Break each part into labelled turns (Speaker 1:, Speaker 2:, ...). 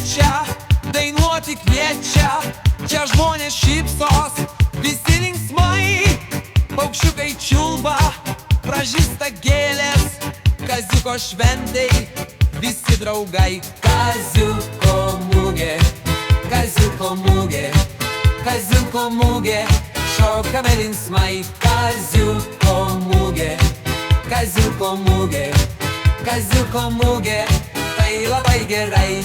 Speaker 1: kviečia, dainuoti kviečia. Čia žmonės šypsos, visi linksmai, paukščiukai čiulba, pražysta gėlės. Kaziuko šventei visi draugai. Kaziuko mugė, kaziuko mugė, kaziuko mugė, šokame linksmai. Kaziuko mugė, kaziuko mugė, kaziuko mugė, tai labai gerai.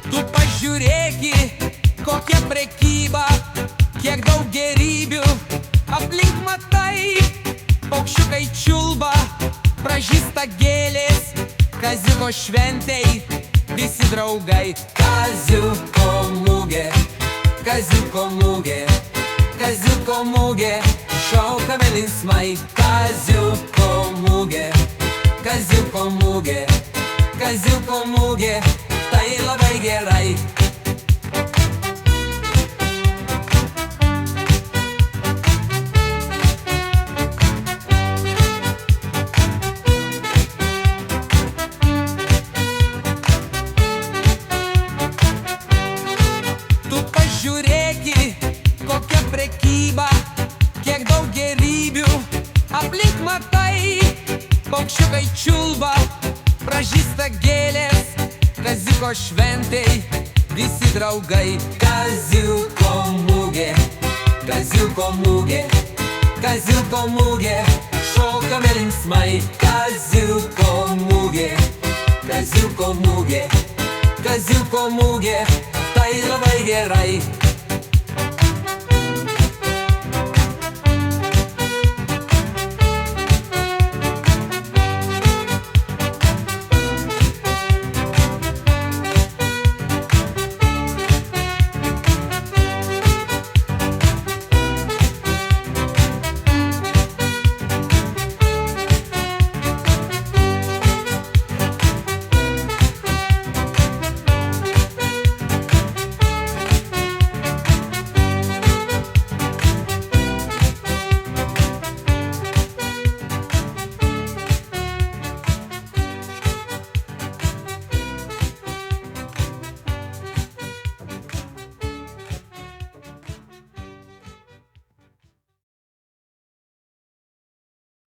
Speaker 1: Tu pažiūrėki, kokia prekyba, kiek daug gerybių aplink matai. Paukščiukai čiulba, pražysta gėlės. Kaziuko šventei visi draugai. Kaziuko mugė, kaziuko mugė, kaziuko mugė, šokame linksmai. Kaziuko mugė, kaziuko mugė, kaziuko mugė, tai labai gerai. Žiūrėki, kokia prekyba, kiek daug gerybių aplink matai. Paukščiukai čiulba, pražysta gėlės. Kaziuko šventei visi draugai. Kaziuko mugė, kaziuko mugė, kaziuko mugė, šokame linksmai. Kaziuko mugė, kaziuko mugė, kaziuko mugė, tai labai gerai.